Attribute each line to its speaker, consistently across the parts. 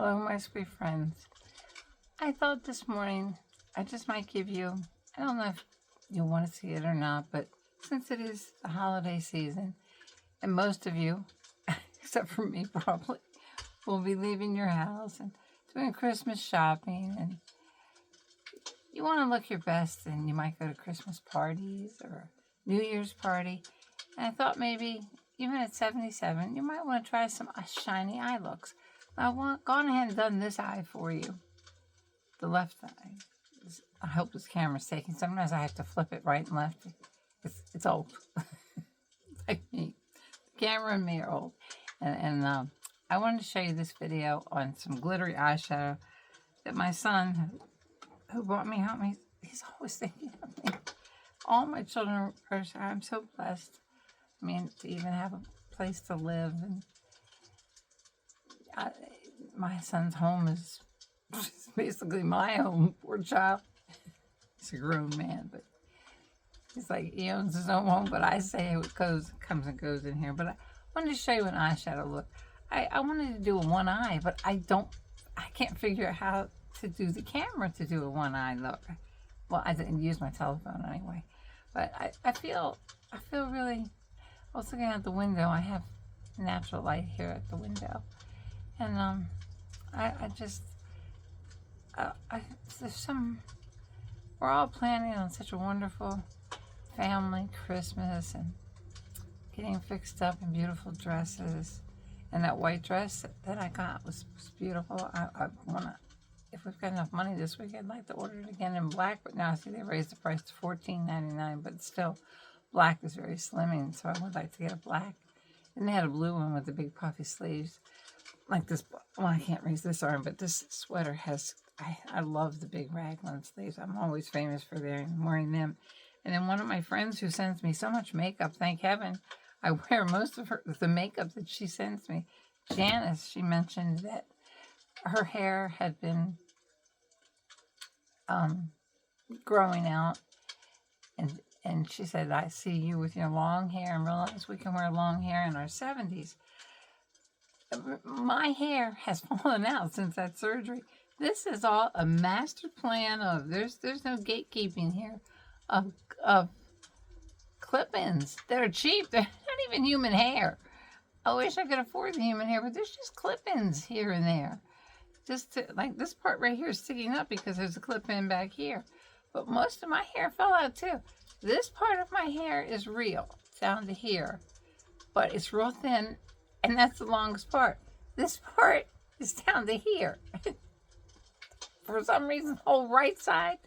Speaker 1: Hello, my sweet friends. I thought this morning I just might give you, I don't know if you want to see it or not, but since it is the holiday season, and most of you, except for me probably, will be leaving your house and doing Christmas shopping, and you want to look your best, and you might go to Christmas parties or New Year's party, and I thought maybe, even at 77, you might want to try some shiny eye looks. I've gone ahead and done this eye for you. The left eye. I hope this camera's taking. Sometimes I have to flip it right and left. It's old. Like me. The camera and me are old. And I wanted to show you this video on some glittery eyeshadow that my son, who brought me home, he's always thinking of me. All my children are, I'm so blessed. I mean, to even have a place to live, and my son's home is basically my home. Poor child. He's a grown man, but he's like, he owns his own home, but I say it comes and goes in here. But I wanted to show you an eyeshadow look. I wanted to do a one eye, but I can't figure out how to do the camera to do a one eye look. Well, I didn't use my telephone anyway. But I feel really, I was looking out the window. I have natural light here at the window. And we're all planning on such a wonderful family Christmas and getting fixed up in beautiful dresses. And that white dress that I got was beautiful. I wanna, if we've got enough money this week, I'd like to order it again in black, but now I see they raised the price to $14.99, but still, black is very slimming, so I would like to get a black. And they had a blue one with the big puffy sleeves. Like this, well, I can't raise this arm, but this sweater has, I love the big raglan sleeves. I'm always famous for wearing them. And then one of my friends who sends me so much makeup, thank heaven, I wear most of the makeup that she sends me. Janice, she mentioned that her hair had been growing out. And she said, I see you with your long hair and realize we can wear long hair in our 70s. My hair has fallen out since that surgery. This is all a master plan of, there's no gatekeeping here, of clip-ins that are cheap. They're not even human hair. I wish I could afford the human hair, but there's just clip-ins here and there. Like this part right here is sticking up because there's a clip-in back here. But most of my hair fell out too. This part of my hair is real, down to here. But it's real thin, and that's the longest part. This part is down to here. For some reason, the whole right side,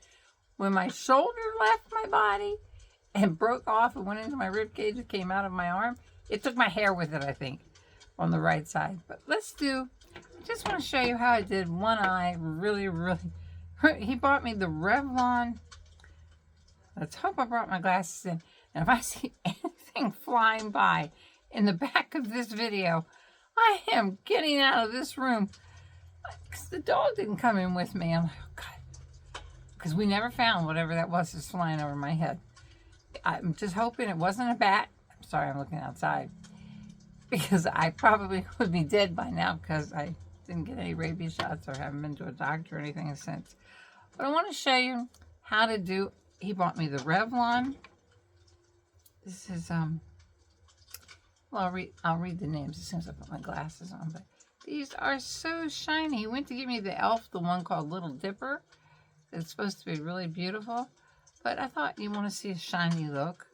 Speaker 1: when my shoulder left my body and broke off and went into my rib cage and came out of my arm, it took my hair with it, I think, on the right side. But I just want to show you how I did one eye really, really. He bought me the Revlon. Let's hope I brought my glasses in. And if I see anything flying by in the back of this video, I am getting out of this room. Because the dog didn't come in with me. I'm like, oh God. Because we never found whatever that was that's flying over my head. I'm just hoping it wasn't a bat. I'm sorry, I'm looking outside. Because I probably would be dead by now because I didn't get any rabies shots or haven't been to a doctor or anything since. But I want to show you how to do. He bought me the Revlon. This is well, I'll read the names as soon as I put my glasses on. But these are so shiny. He went to give me the e.l.f., the one called Little Dipper. It's supposed to be really beautiful. But I thought you want to see a shiny look.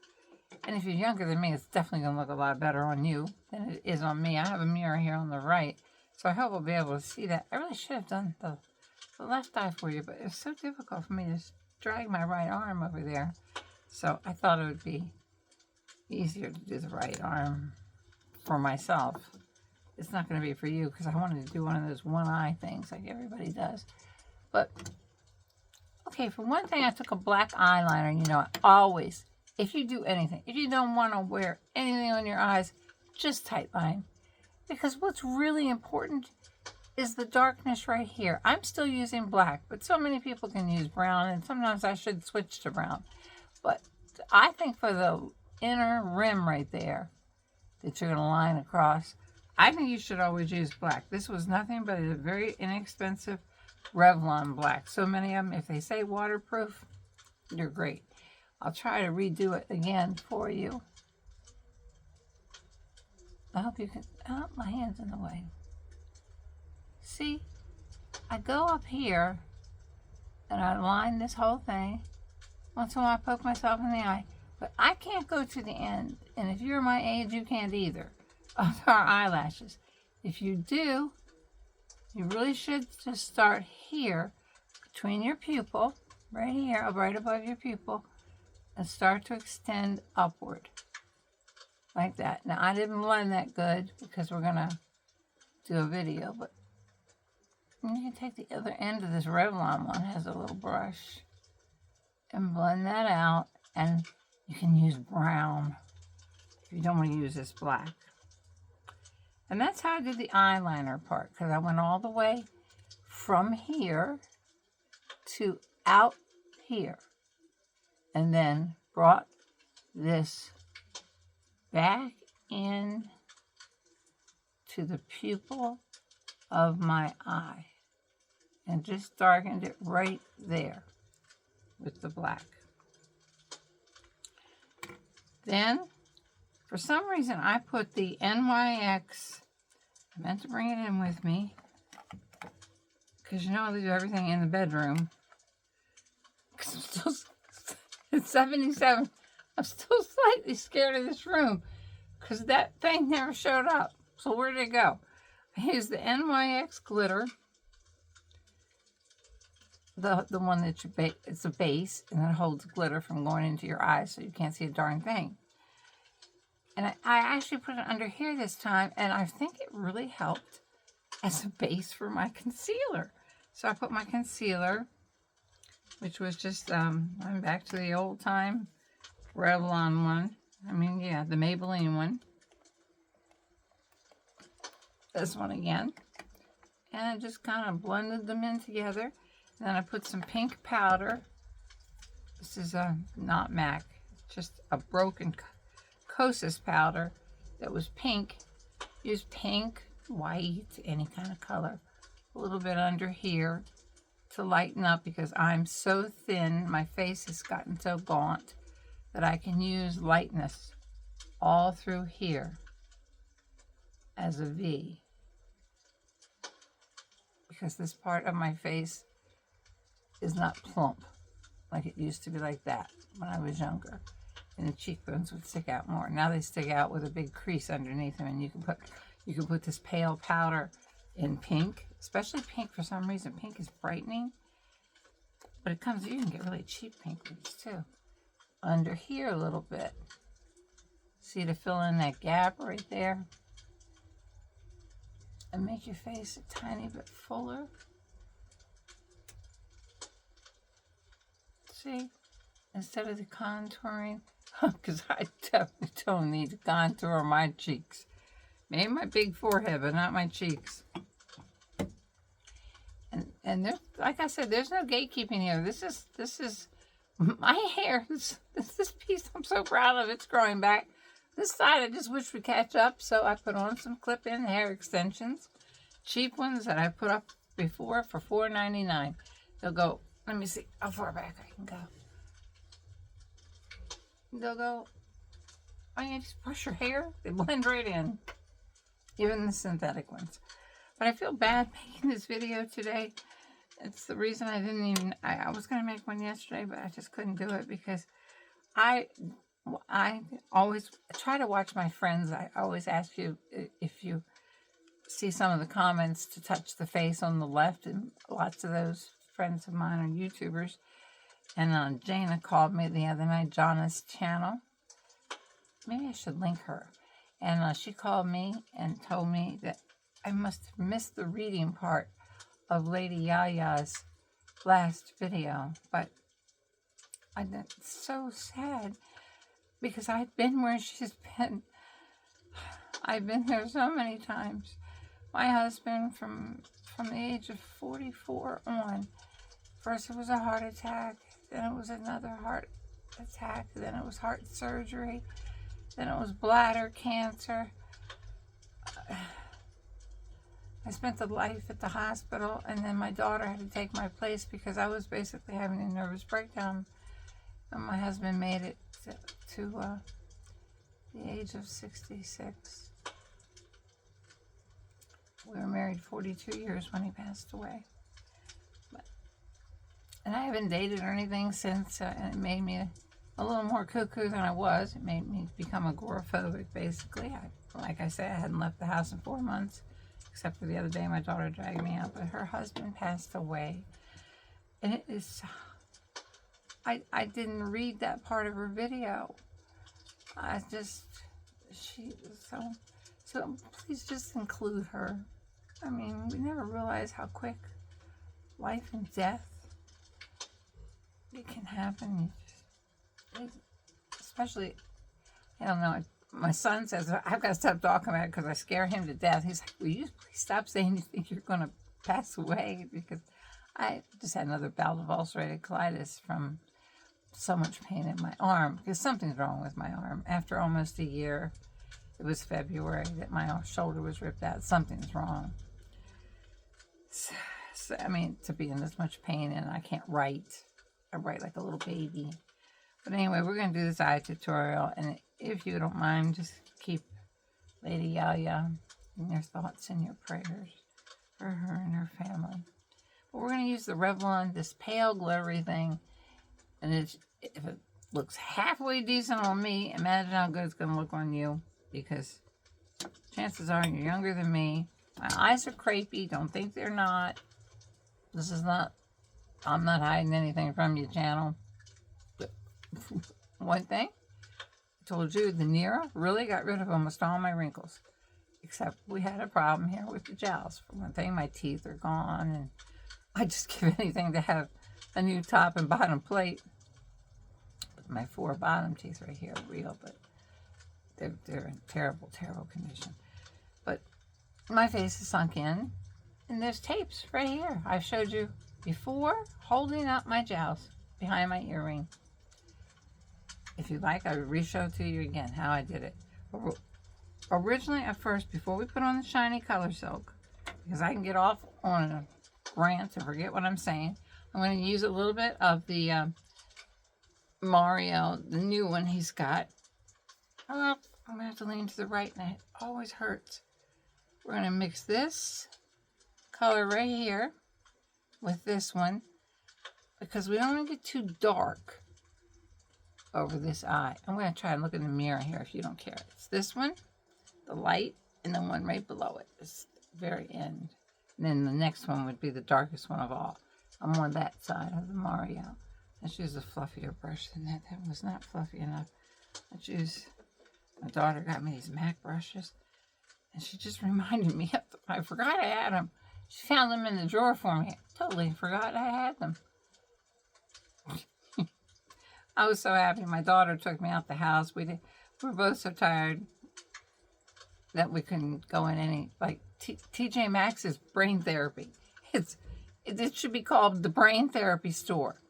Speaker 1: And if you're younger than me, it's definitely going to look a lot better on you than it is on me. I have a mirror here on the right, so I hope I'll be able to see that. I really should have done the left eye for you, but it was so difficult for me to drag my right arm over there. So I thought it would be easier to do the right arm for myself. It's not going to be for you because I wanted to do one of those one eye things like everybody does. But, okay, for one thing, I took a black eyeliner. You know, always, if you do anything, if you don't want to wear anything on your eyes, just tight line. Because what's really important is the darkness right here. I'm still using black, but so many people can use brown, and sometimes I should switch to brown. But I think for the inner rim right there that you're going to line across, I think you should always use black. This was nothing but a very inexpensive Revlon black. So many of them, if they say waterproof, they're great. I'll try to redo it again for you. I hope you can, oh, my hand's in the way. See, I go up here and I line this whole thing. Once in a while I poke myself in the eye, but I can't go to the end. And if you're my age, you can't either, of our eyelashes. If you do, you really should just start here between your pupil, right here, right above your pupil, and start to extend upward like that. Now, I didn't blend that good because we're gonna do a video, but you can take the other end of this Revlon one, has a little brush, and blend that out. And you can use brown if you don't want to use this black. And that's how I did the eyeliner part, because I went all the way from here to out here, and then brought this back in to the pupil of my eye and just darkened it right there with the black. Then, for some reason, I put the NYX, I meant to bring it in with me, because you know I leave everything in the bedroom. Because I'm still, it's 77, I'm still slightly scared of this room, because that thing never showed up. So where did it go? I used the NYX glitter, the one that it's a base, and it holds glitter from going into your eyes so you can't see a darn thing. And I actually put it under here this time, and I think it really helped as a base for my concealer. So I put my concealer, which was just, I'm back to the old time Revlon one. I mean, yeah, the Maybelline one. This one again. And I just kind of blended them in together. And then I put some pink powder. This is not MAC, just a broken Kosas powder that was pink. Use pink, white, any kind of color. A little bit under here to lighten up, because I'm so thin, my face has gotten so gaunt that I can use lightness all through here as a V, because this part of my face is not plump like it used to be like that when I was younger, and the cheekbones would stick out more. Now they stick out with a big crease underneath them, and you can put this pale powder in pink, especially pink. For some reason, pink is brightening, but it comes, you can get really cheap pink ones too. Under here a little bit, see, to fill in that gap right there and make your face a tiny bit fuller. See, instead of the contouring, because I definitely don't need to contour my cheeks. Maybe my big forehead, but not my cheeks. And there's, like I said, there's no gatekeeping here. This is my hair. This piece, I'm so proud of. It's growing back. This side, I just wish would catch up, so I put on some clip-in hair extensions, cheap ones that I put up before for $4.99. They'll go. Let me see how far back I can go. They'll go. Oh, you just brush your hair. They blend right in. Even the synthetic ones. But I feel bad making this video today. It's the reason I didn't even, I was going to make one yesterday, but I just couldn't do it because I always try to watch my friends. I always ask you if you see some of the comments to touch the face on the left, and lots of those friends of mine are YouTubers. And Jana called me the other night, Jana's channel. Maybe I should link her. And she called me and told me that I must have missed the reading part of Lady Yaya's last video. But it's so sad because I've been where she's been. I've been there so many times. My husband, from the age of 44 on, first it was a heart attack, then it was another heart attack, then it was heart surgery, then it was bladder cancer. I spent the life at the hospital, and then my daughter had to take my place because I was basically having a nervous breakdown. And my husband made it to the age of 66. We were married 42 years when he passed away. And I haven't dated or anything since, and it made me a little more cuckoo than I was. It made me become agoraphobic, basically. Like I said, I hadn't left the house in 4 months, except for the other day my daughter dragged me out. But her husband passed away. And it is... I didn't read that part of her video. So please just include her. I mean, we never realize how quick life and death, it can happen. Especially, I don't know, my son says, I've got to stop talking about it because I scare him to death. He's like, will you please stop saying you think you're going to pass away? Because I just had another bout of ulcerative colitis from so much pain in my arm, because something's wrong with my arm. After almost a year, it was February, that my shoulder was ripped out. Something's wrong. So, I mean, to be in this much pain, and I can't write. I write like a little baby. But anyway, we're going to do this eye tutorial, and if you don't mind, just keep Lady Yaya in your thoughts and your prayers for her and her family. But we're going to use the Revlon, this pale glittery thing, and if it looks halfway decent on me, imagine how good it's going to look on you, because chances are you're younger than me. My eyes are crepey. Don't think they're not. This is not, I'm not hiding anything from you, channel. But one thing, I told you, the Nira really got rid of almost all my wrinkles. Except we had a problem here with the jowls. For one thing, my teeth are gone, and I just give anything to have a new top and bottom plate. But my 4 bottom teeth right here are real, but they're in terrible, terrible condition. But my face is sunk in, and there's tapes right here. I've showed you before, holding up my jowls behind my earring. If you like, I will re-show to you again how I did it. Originally, at first, before we put on the shiny color silk, because I can get off on a rant and forget what I'm saying, I'm going to use a little bit of the Mario, the new one he's got. Oh, I'm going to have to lean to the right, and it always hurts. We're going to mix this color right here with this one, because we don't want to get too dark over this eye. I'm going to try and look in the mirror here if you don't care. It's this one, the light, and the one right below it. It's the very end. And then the next one would be the darkest one of all. I'm on that side of the Mario. Let's use a fluffier brush than that. That was not fluffy enough. Let's use, my daughter got me these MAC brushes, and she just reminded me of them. I forgot I had them. She found them in the drawer for me. I totally forgot I had them. I was so happy. My daughter took me out the house. We were both so tired that we couldn't go in any, like TJ Maxx's brain therapy. It should be called the brain therapy store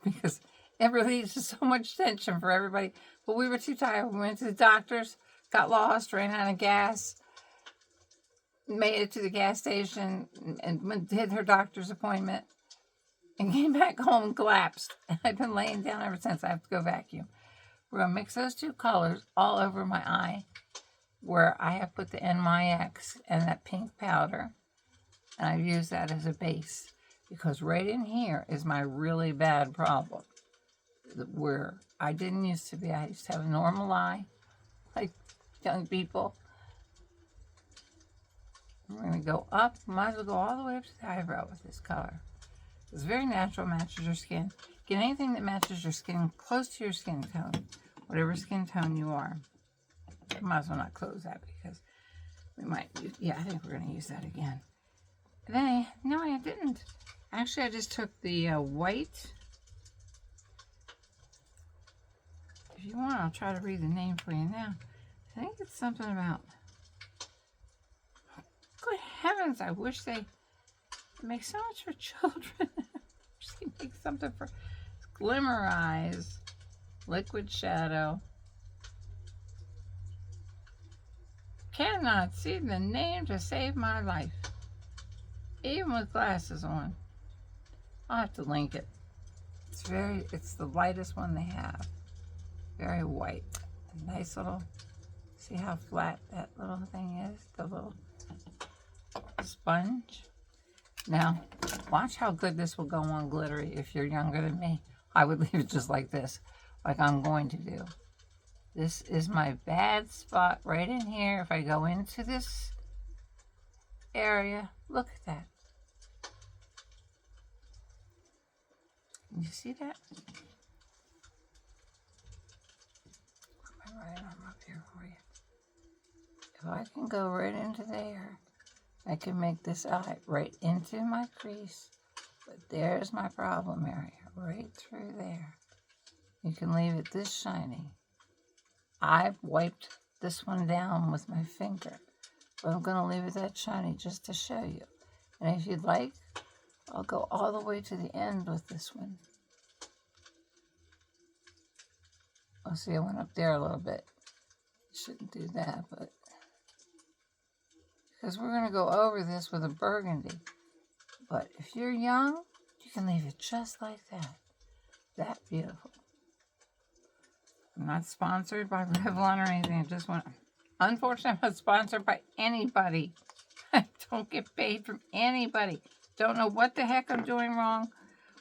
Speaker 1: because it relieves so much tension for everybody. But we were too tired. We went to the doctor's, got lost, ran out of gas, made it to the gas station, and did her doctor's appointment, and came back home and collapsed. And I've been laying down ever since. I have to go vacuum. We're going to mix those two colors all over my eye, where I have put the NYX and that pink powder, and I've used that as a base, because right in here is my really bad problem, where I didn't used to be. I used to have a normal eye, like young people. We're going to go up, might as well go all the way up to the eyebrow with this color. It's very natural, matches your skin. Get anything that matches your skin, close to your skin tone, whatever skin tone you are. I might as well not close that because we might use, yeah, I think we're going to use that again. And then, no, I didn't. Actually, I just took the white. If you want, I'll try to read the name for you now. I think it's something about, good heavens, I wish they make so much for children. They make something for glimmer eyes, liquid shadow. Cannot see the name to save my life. even with glasses on. I'll have to link it. It's the lightest one they have. Very white. A nice little, see how flat that little thing is? The little sponge. Now, watch how good this will go on glittery if you're younger than me. I would leave it just like this, like I'm going to do. This is my bad spot right in here. If I go into this area, look at that. You see that? Put my right arm up here for you. If I can go right into there, I can make this eye right into my crease. But there's my problem area, right through there. You can leave it this shiny. I've wiped this one down with my finger, but I'm going to leave it that shiny just to show you. And if you'd like, I'll go all the way to the end with this one. Oh, see, I went up there a little bit. Shouldn't do that, but because we're going to go over this with a burgundy. But if you're young, you can leave it just like that. That beautiful. I'm not sponsored by Revlon or anything. I just want, unfortunately, I'm not sponsored by anybody. I don't get paid from anybody. Don't know what the heck I'm doing wrong,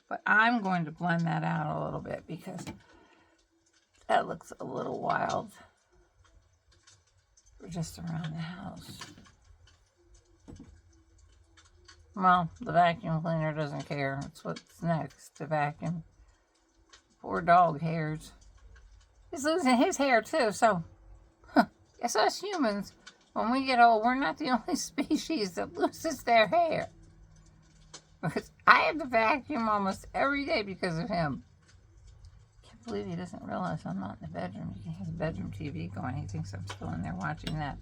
Speaker 1: but I'm going to blend that out a little bit because that looks a little wild for just around the house. Well, the vacuum cleaner doesn't care. That's what's next to vacuum. Poor dog hairs. He's losing his hair too, so it's us humans. When we get old, we're not the only species that loses their hair. Because I have to vacuum almost every day because of him. Can't believe he doesn't realize I'm not in the bedroom. He has a bedroom TV going. He thinks I'm still in there watching that.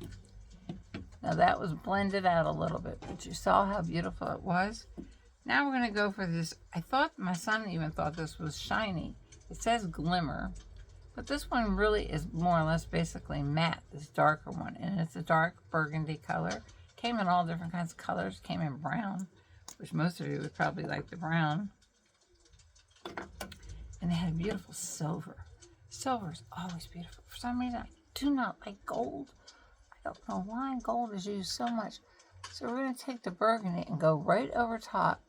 Speaker 1: Now that was blended out a little bit, but you saw how beautiful it was. Now we're going to go for this. I thought, my son even thought this was shiny. It says glimmer. But this one really is more or less basically matte, this darker one. And it's a dark burgundy color. Came in all different kinds of colors. Came in brown, which most of you would probably like the brown. And they had a beautiful silver. Silver is always beautiful. For some reason, I do not like gold. I don't know why gold is used so much. So we're going to take the burgundy and go right over top.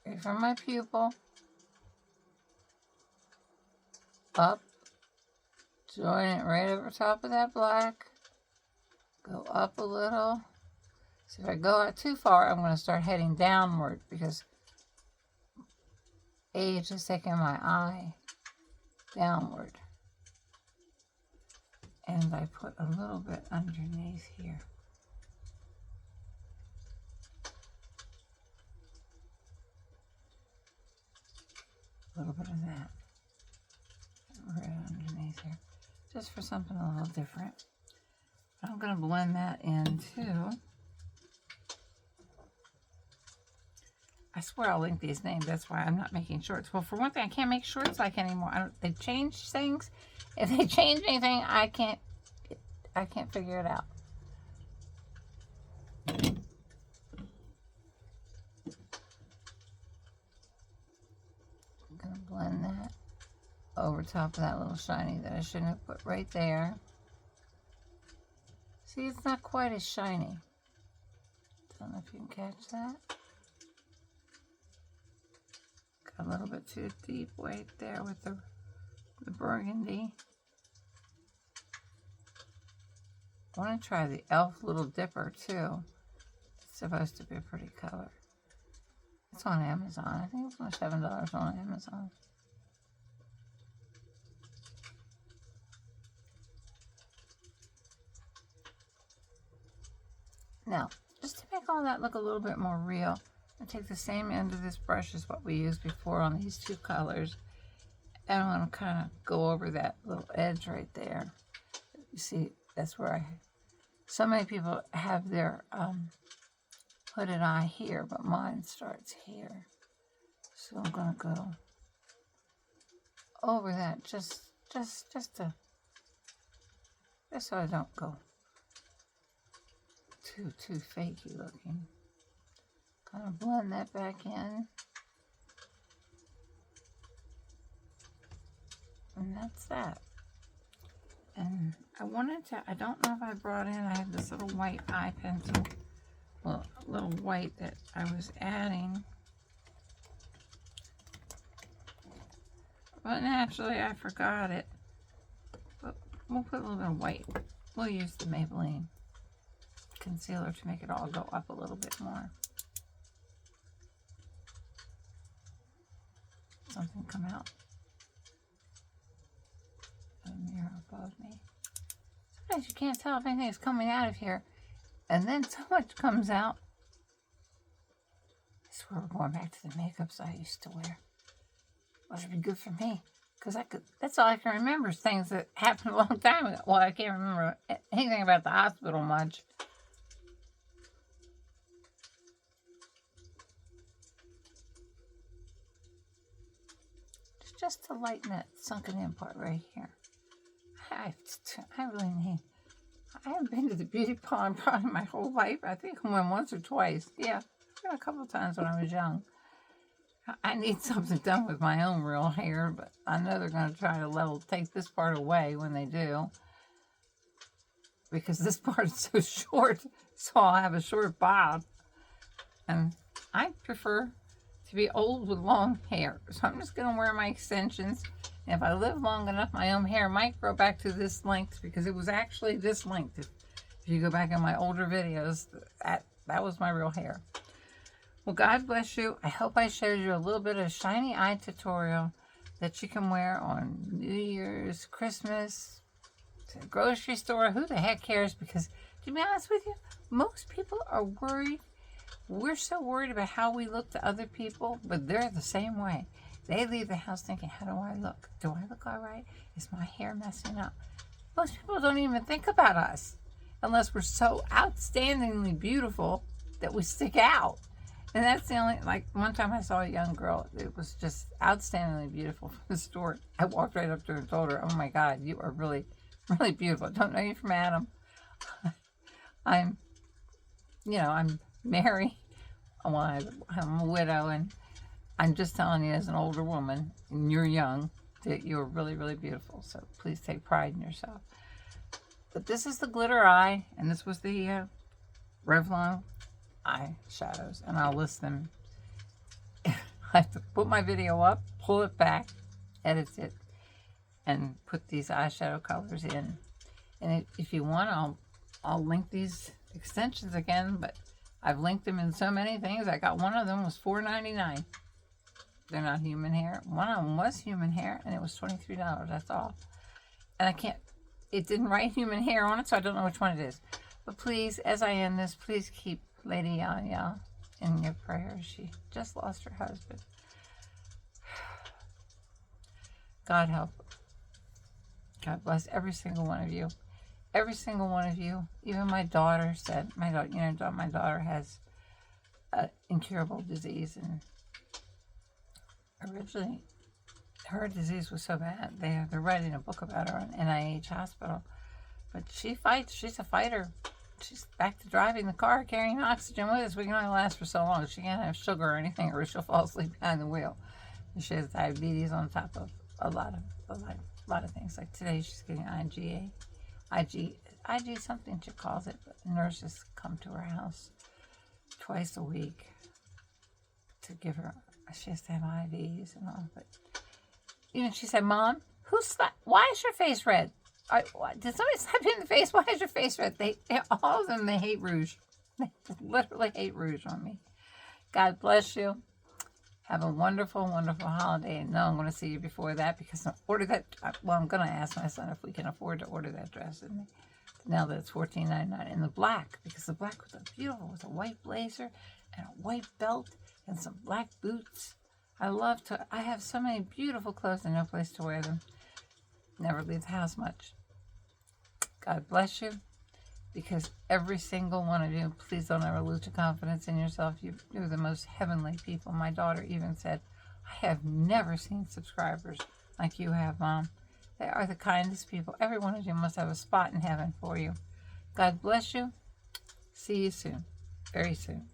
Speaker 1: Right from my pupil, up, join it right over top of that black, go up a little. So if I go out too far, I'm going to start heading downward because age is taking my eye downward. And I put a little bit underneath here. A little bit of that right underneath here, just for something a little different. I'm going to blend that in too. I swear I'll link these names. That's why I'm not making shorts. Well, for one thing, I can't make shorts like anymore. They changed things. If they change anything, I can't figure it out. Blend that over top of that little shiny that I shouldn't have put right there. See, it's not quite as shiny. Don't know if you can catch that. Got a little bit too deep right there with the burgundy. I want to try the Elf Little Dipper too. It's supposed to be a pretty color. It's on Amazon. I think it's only $7 on Amazon. Now, just to make all that look a little bit more real, I take the same end of this brush as what we used before on these two colors. And I'm going to kind of go over that little edge right there. You see, that's where so many people have their hooded eye here, but mine starts here. So I'm going to go over that just to just so I don't go too fakey looking. Kind of blend that back in. And that's that. And I wanted to, I don't know if I brought in, I have this little white eye pencil. Well, a little white that I was adding. But naturally I forgot it. But we'll put a little bit of white. We'll use the Maybelline concealer to make it all go up a little bit more. Something come out. A mirror above me. Sometimes you can't tell if anything is coming out of here. And then so much comes out. I swear we're going back to the makeups I used to wear. Which would be good for me. Because that's all I can remember is things that happened a long time ago. Well, I can't remember anything about the hospital much. Just to lighten that sunken in part right here. I haven't been to the beauty parlor probably my whole life. I think I went once or twice. Yeah, I went a couple of times when I was young. I need something done with my own real hair, but I know they're going to try to take this part away when they do. Because this part is so short, so I'll have a short bob. And I prefer to be old with long hair. So I'm just going to wear my extensions. And if I live long enough, my own hair might grow back to this length, because it was actually this length. If you go back in my older videos, that was my real hair. Well, God bless you. I hope I showed you a little bit of shiny eye tutorial that you can wear on New Year's, Christmas, to the grocery store. Who the heck cares? Because to be honest with you, most people are worried. We're so worried about how we look to other people, but they're the same way. They leave the house thinking, how do I look? Do I look all right? Is my hair messing up? Most people don't even think about us unless we're so outstandingly beautiful that we stick out. And that's the only, like one time I saw a young girl, it was just outstandingly beautiful from the store. I walked right up to her and told her, oh my God, you are really, really beautiful. Don't know you from Adam. I'm married. Well, I'm a widow, and I'm just telling you as an older woman, and you're young, that you're really, really beautiful. So please take pride in yourself. But this is the glitter eye, and this was the Revlon eye shadows, and I'll list them. I have to put my video up, pull it back, edit it, and put these eyeshadow colors in. And if you want, I'll link these extensions again, but I've linked them in so many things. I got one of them was $4.99. They're not human hair. One of them was human hair, and it was $23. That's all. And it didn't write human hair on it, so I don't know which one it is. But please, as I end this, please keep Lady Yaya in your prayers. She just lost her husband. God help her. God bless every single one of you. Every single one of you. Even my daughter said, my daughter has an incurable disease, and originally her disease was so bad they're writing a book about her on NIH hospital. But she fights. She's a fighter. She's back to driving the car, carrying oxygen with us. We can only last for so long. She can't have sugar or anything, or she'll fall asleep behind the wheel. And she has diabetes on top of a lot of things. Like today, she's getting IG something she calls it. But nurses come to her house twice a week to give her. She has to have IVs and all. But even she said, "Mom, why is your face red? Did somebody slap you in the face? Why is your face red?" All of them, they hate rouge. They literally hate rouge on me. God bless you. Have a wonderful, wonderful holiday. And no, I'm going to see you before that, because I'm going to ask my son if we can afford to order that dress. And now that it's $14.99 in the black, because the black was beautiful with a white blazer and a white belt and some black boots. I have so many beautiful clothes and no place to wear them. Never leave the house much. God bless you, because every single one of you, please don't ever lose your confidence in yourself. You're the most heavenly people. My daughter even said, I have never seen subscribers like you have, Mom. They are the kindest people. Every one of you must have a spot in heaven for you. God bless you. See you soon. Very soon.